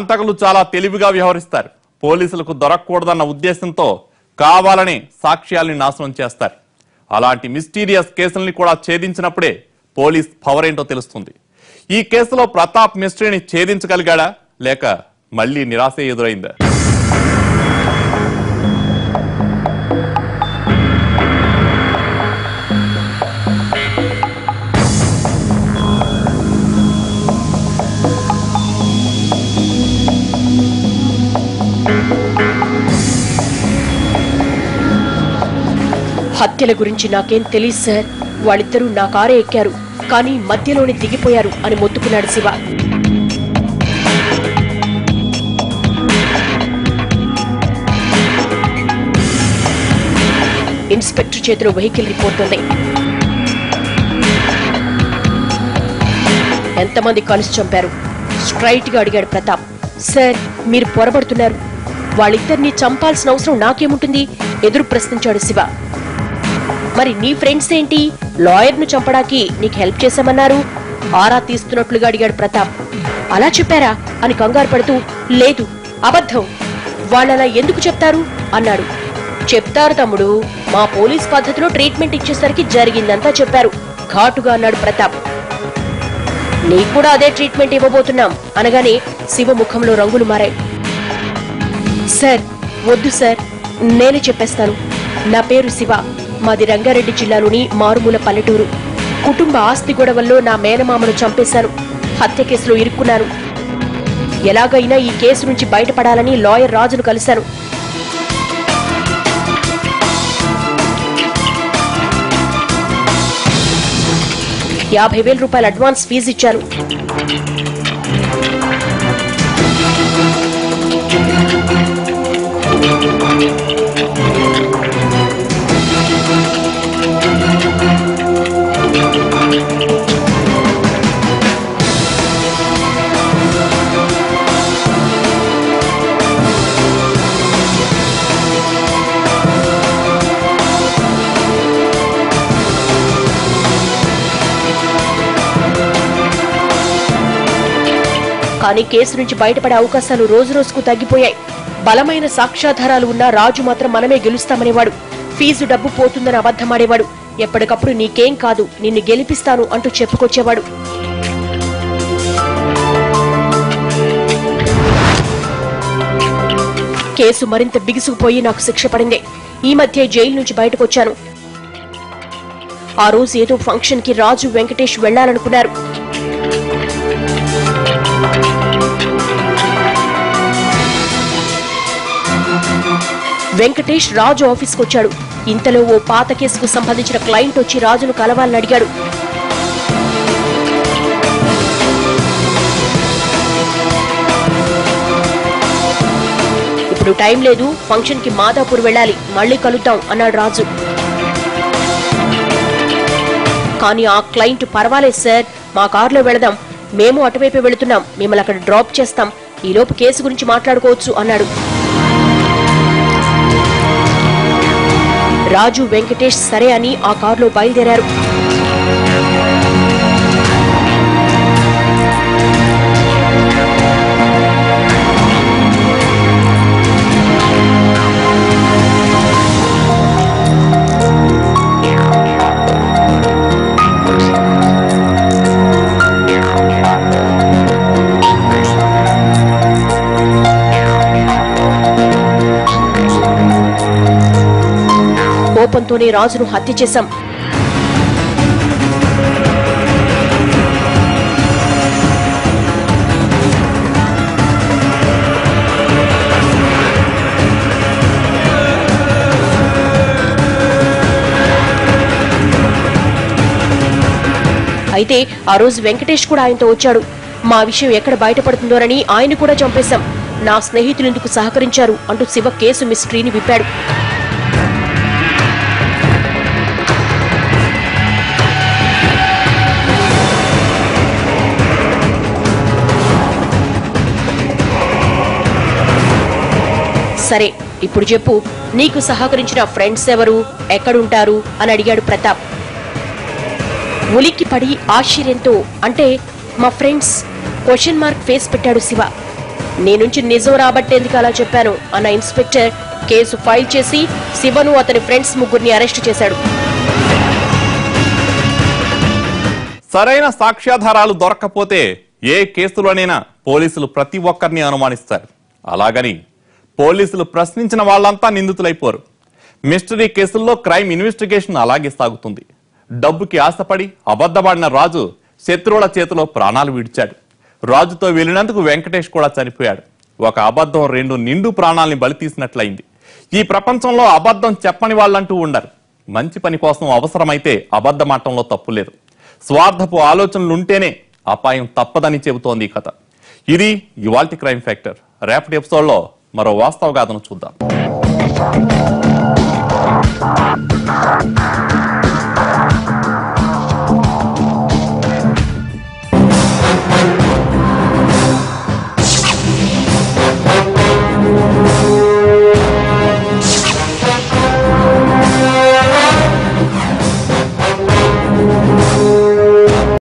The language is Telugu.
హంతకులు చాలా తెలివిగా వ్యవహరిస్తారు. పోలీసులకు దొరకకూడదన్న ఉద్దేశంతో కావాలని సాక్ష్యాల్ని నాశనం చేస్తారు. అలాంటి మిస్టీరియస్ కేసుల్ని కూడా ఛేదించినప్పుడే పోలీస్ పవర్ ఏంటో తెలుస్తుంది. ఈ కేసులో ప్రతాప్ మిస్టరీని ఛేదించగలిగాడా లేక మళ్లీ నిరాశ ఎదురైందా? హత్యల గురించి నాకేం తెలియదు సార్. వాళ్ళిద్దరూ నా కారే ఎక్కారు, కానీ మధ్యలోనే దిగిపోయారు అని మొత్తుకున్నాడు శివ. ఇన్స్పెక్టర్ చేతిలో వెహికల్ రిపోర్ట్ ఉంది. ఎంతమంది కలిసి చంపారు? స్ట్రైట్ గా అడిగాడు ప్రతాప్. సార్, మీరు పొరబడుతున్నారు. వాళ్ళిద్దరిని చంపాల్సిన అవసరం నాకేముంటుంది? ఎదురు ప్రశ్నించాడు శివ. మరి నీ ఫ్రెండ్స్ ఏంటి? లాయర్ ను చంపడానికి నీకు హెల్ప్ చేశామన్నారు. ఆరా తీస్తున్నట్లుగా అడిగాడు ప్రతాప్. అలా చెప్పారా అని కంగారు పడుతూ, లేదు, అబద్ధం. వాళ్ళలా ఎందుకు చెప్తారు అన్నాడు. చెప్తారు తమ్ముడు, మా పోలీస్ పద్ధతిలో ట్రీట్మెంట్ ఇచ్చేసరికి జరిగిందంతా చెప్పారు ఘాటుగా అన్నాడు ప్రతాప్. నీకు కూడా అదే ట్రీట్మెంట్ ఇవ్వబోతున్నాం అనగానే శివ ముఖంలో రంగులు మారాయి. సార్, వద్దు సార్, నేనే చెప్పేస్తాను. నా పేరు శివ. మాది రంగారెడ్డి జిల్లాలోని మారుమూల పల్లెటూరు. కుటుంబ ఆస్తి గొడవల్లో నా మేనమామను చంపేశాను. హత్య కేసులో ఇరుక్కున్నాను. ఎలాగైనా ఈ కేసు నుంచి బయటపడాలని లాయర్ రాజును కలిశాను. ₹50,000 అడ్వాన్స్ ఫీజు ఇచ్చాను. కానీ కేసు నుంచి బయటపడే అవకాశాలు రోజు రోజుకు తగ్గిపోయాయి. బలమైన సాక్ష్యాధారాలు ఉన్న రాజు మాత్రం మనమే గెలుస్తామనేవాడు. ఫీజు డబ్బు పోతుందని అబద్ధమాడేవాడు. ఎప్పటికప్పుడు నీకేం కాదు, నిన్ను గెలిపిస్తాను అంటూ చెప్పుకొచ్చేవాడు. కేసు మరింత బిగుసుకుపోయి నాకు శిక్ష పడింది. ఈ మధ్య జైలు నుంచి బయటకొచ్చాను. ఆ రోజు ఏదో ఫంక్షన్ కి రాజు, వెంకటేష్ వెళ్లాలనుకున్నారు. వెంకటేష్ రాజు ఆఫీస్కి వచ్చాడు. ఇంతలో ఓ పాత కేసుకు సంబంధించిన క్లయింట్ వచ్చి రాజును కలవాలని అడిగాడు. ఇప్పుడు టైం లేదు, ఫంక్షన్ కి మాదాపూర్ వెళ్ళాలి, మళ్ళీ కలుద్దాం అన్నాడు రాజు. కానీ ఆ క్లయింట్, పర్వాలేదు సార్, మా కారులో వెళదాం, మేము అటువైపే వెళుతున్నాం, మిమ్మల్ని అక్కడ డ్రాప్ చేస్తాం, ఈలోపు కేసు గురించి మాట్లాడుకోవచ్చు అన్నాడు. రాజు, వెంకటేష్ సరే అని ఆ కారులో బయలుదేరారు. కోపంతోనే రాజును హత్య చేశాం. అయితే ఆ రోజు వెంకటేష్ కూడా ఆయనతో వచ్చాడు. మా విషయం ఎక్కడ బయటపడుతుందోనని ఆయన కూడా చంపేశాం. నా స్నేహితులు ఎందుకు సహకరించారు అంటూ శివ కేసు మిస్టరీని విప్పాడు. సరే, ఇప్పుడు చెప్పు, నీకు సహకరించిన ఫ్రెండ్స్ ఎవరు, ఎక్కడుంటారు అని అడిగాడు ప్రతాప్. ఉలిక్కి పడి ఆశ్చర్యంతో, అంటే మా ఫ్రెండ్స్ క్వశ్చన్ మార్క్ ఫేస్ పెట్టాడు శివ. నీ నుంచి నిజం రాబట్టేందుకు అలా చెప్పాను అన్న ఇన్స్పెక్టర్ కేసు ఫైల్ చేసి శివను అతని ఫ్రెండ్స్ ముగ్గురిని అరెస్టు చేశాడు. సరైన సాక్ష్యాధారాలు దొరక్కపోతే ఏ కేసులోనైనా పోలీసులు ప్రతి ఒక్కరిని అనుమానిస్తారు. అలాగని పోలీసులు ప్రశ్నించిన వాళ్ళంతా నిందితులైపోరు. మిస్టరీ కేసుల్లో క్రైమ్ ఇన్వెస్టిగేషన్ అలాగే సాగుతుంది. డబ్బుకి ఆశపడి అబద్ధపడిన రాజు శత్రువుల చేతిలో ప్రాణాలు విడిచాడు. రాజుతో వెళ్ళినందుకు వెంకటేష్ కూడా చనిపోయాడు. ఒక అబద్ధం 2 నిండు ప్రాణాలని బలి తీసినట్లయింది. ఈ ప్రపంచంలో అబద్ధం చెప్పని వాళ్ళంటూ ఉండరు. మంచి పని కోసం అవసరమైతే అబద్ధమాటంలో తప్పు లేదు. స్వార్థపు ఆలోచనలుంటేనే అపాయం తప్పదని చెబుతోంది ఈ కథ. ఇది ఇవాల్టి క్రైమ్ ఫ్యాక్టర్. రేపటి ఎపిసోడ్లో మరో వాస్తవ గాథను చూద్దాం.